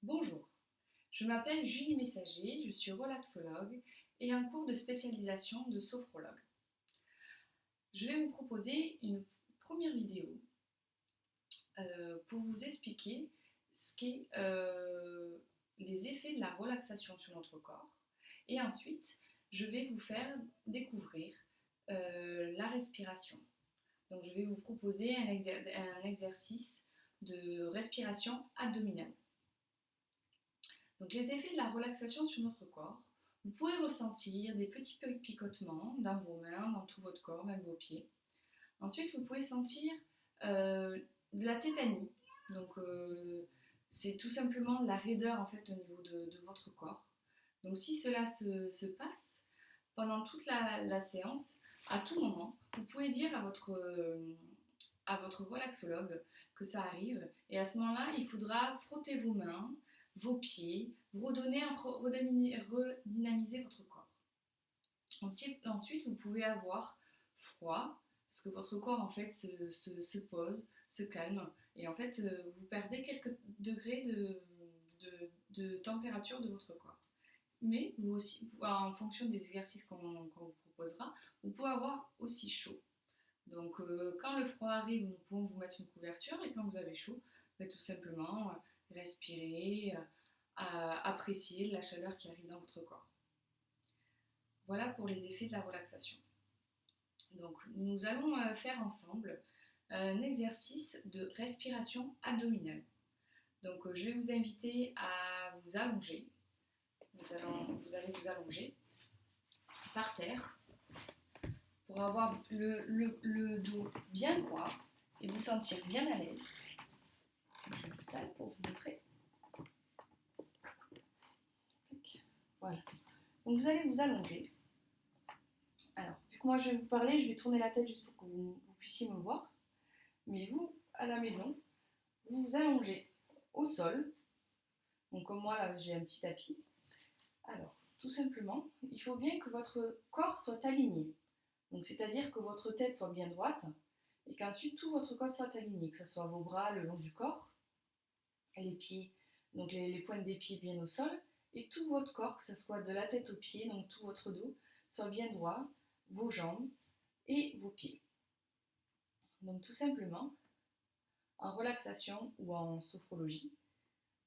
Bonjour, je m'appelle Julie Messager, je suis relaxologue et un cours de spécialisation de sophrologue. Je vais vous proposer une première vidéo pour vous expliquer ce qu'est les effets de la relaxation sur notre corps et ensuite je vais vous faire découvrir la respiration. Donc je vais vous proposer un exercice de respiration abdominale. Donc les effets de la relaxation sur notre corps, vous pouvez ressentir des petits picotements dans vos mains, dans tout votre corps, même vos pieds. Ensuite, vous pouvez sentir de la tétanie. Donc c'est tout simplement la raideur en fait au niveau de votre corps. Donc si cela se passe pendant toute la séance, à tout moment, vous pouvez dire à votre relaxologue que ça arrive. Et à ce moment-là, il faudra frotter vos mains, vos pieds, vous redynamiser votre corps. Ensuite, vous pouvez avoir froid, parce que votre corps en fait se pose, se calme, et en fait vous perdez quelques degrés de température de votre corps. Mais vous aussi, en fonction des exercices qu'on vous proposera, vous pouvez avoir aussi chaud. Donc quand le froid arrive, nous pouvons vous mettre une couverture et quand vous avez chaud, tout simplement respirer, apprécier la chaleur qui arrive dans votre corps. Voilà pour les effets de la relaxation. Donc nous allons faire ensemble un exercice de respiration abdominale. Donc je vais vous inviter à vous allonger. Vous allez vous allonger par terre pour avoir le dos bien droit et vous sentir bien à l'aise. Je m'installe pour vous montrer. Voilà. Donc vous allez vous allonger. Alors, vu que moi je vais vous parler, je vais tourner la tête juste pour que vous puissiez me voir. Mais vous, à la maison, vous vous allongez au sol. Donc comme moi, là, j'ai un petit tapis. Alors, tout simplement, il faut bien que votre corps soit aligné. Donc c'est-à-dire que votre tête soit bien droite et qu'ensuite tout votre corps soit aligné, que ce soit vos bras le long du corps, les pieds, donc les pointes des pieds bien au sol, et tout votre corps, que ce soit de la tête aux pieds, donc tout votre dos, soit bien droit, vos jambes et vos pieds. Donc tout simplement, en relaxation ou en sophrologie,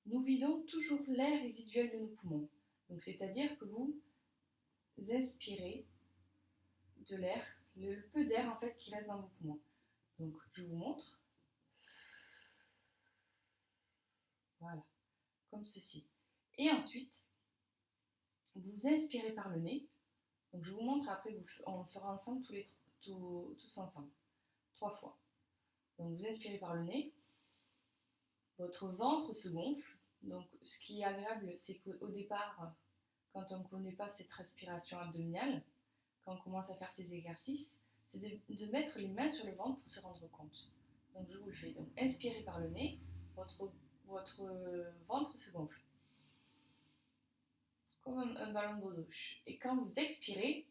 nous vidons toujours l'air résiduel de nos poumons. Donc c'est-à-dire que vous inspirez de l'air, le peu d'air en fait qui reste dans vos poumons. Donc je vous montre. Voilà, comme ceci. Et ensuite, vous inspirez par le nez. Donc je vous montre après, on le fera ensemble tous ensemble. 3 fois. Donc vous inspirez par le nez. Votre ventre se gonfle. Donc ce qui est agréable, c'est qu'au départ, quand on ne connaît pas cette respiration abdominale, quand on commence à faire ces exercices, c'est de mettre les mains sur le ventre pour se rendre compte. Donc je vous le fais. Donc inspirez par le nez, votre ventre se gonfle comme un ballon d'eau douche. Et quand vous expirez,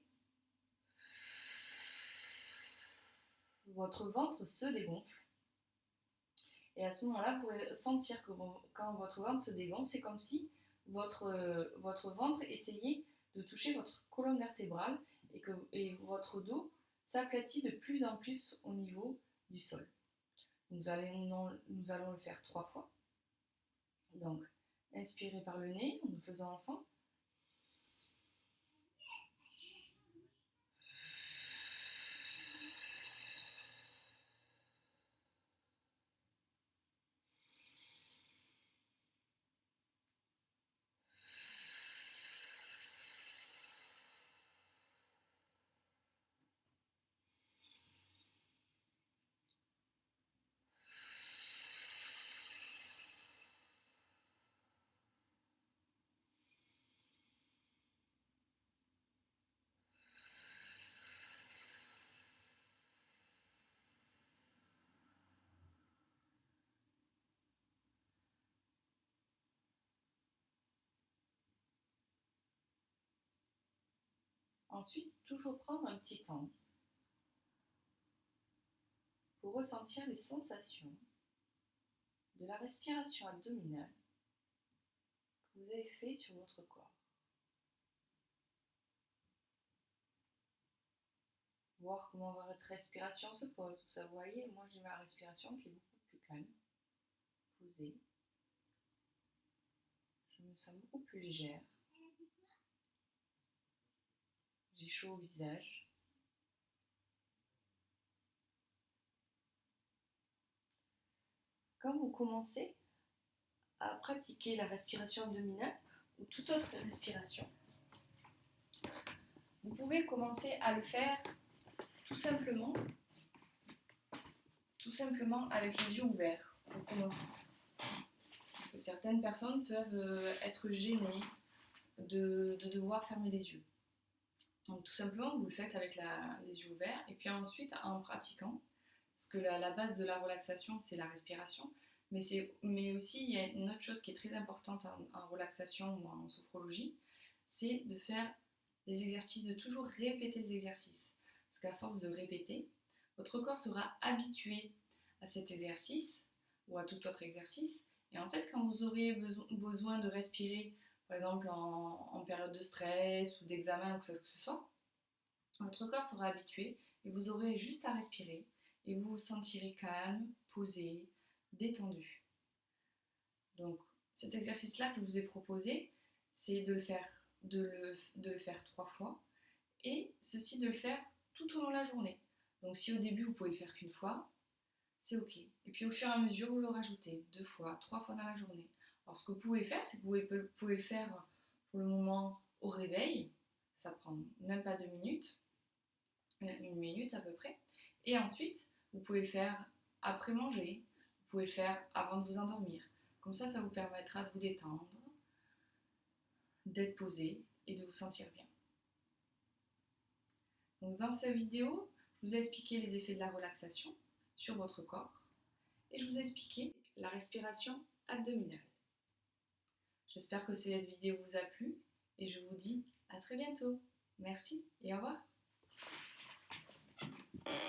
votre ventre se dégonfle. Et à ce moment-là, vous pouvez sentir que quand votre ventre se dégonfle, c'est comme si votre ventre essayait de toucher votre colonne vertébrale et votre dos s'aplatit de plus en plus au niveau du sol. Nous allons le faire 3 fois. Donc, inspirez par le nez, nous le faisons ensemble. Ensuite, toujours prendre un petit temps pour ressentir les sensations de la respiration abdominale que vous avez fait sur votre corps. Voir comment votre respiration se pose. Vous voyez, moi j'ai ma respiration qui est beaucoup plus calme, posée. Je me sens beaucoup plus légère. J'ai chaud au visage. Quand vous commencez à pratiquer la respiration abdominale ou toute autre respiration, vous pouvez commencer à le faire tout simplement avec les yeux ouverts pour commencer. Parce que certaines personnes peuvent être gênées de devoir fermer les yeux. Donc tout simplement, vous le faites avec les yeux ouverts et puis ensuite en pratiquant, parce que la base de la relaxation, c'est la respiration, mais aussi il y a une autre chose qui est très importante en relaxation ou en sophrologie, c'est de faire des exercices, de toujours répéter les exercices. Parce qu'à force de répéter, votre corps sera habitué à cet exercice ou à tout autre exercice. Et en fait, quand vous aurez besoin de respirer, par exemple en période de stress ou d'examen ou quoi que ce soit, votre corps sera habitué et vous aurez juste à respirer et vous vous sentirez calme, posé, détendu. Donc cet exercice-là que je vous ai proposé, c'est de le faire 3 fois et ceci de le faire tout au long de la journée. Donc si au début vous pouvez le faire qu'une fois, c'est ok. Et puis au fur et à mesure, vous le rajoutez 2 fois, 3 fois dans la journée. Alors ce que vous pouvez faire, c'est que vous pouvez le faire pour le moment au réveil, ça prend même pas 2 minutes, 1 minute à peu près. Et ensuite, vous pouvez le faire après manger, vous pouvez le faire avant de vous endormir. Comme ça vous permettra de vous détendre, d'être posé et de vous sentir bien. Donc dans cette vidéo, je vous ai expliqué les effets de la relaxation sur votre corps et je vous ai expliqué la respiration abdominale. J'espère que cette vidéo vous a plu et je vous dis à très bientôt. Merci et au revoir.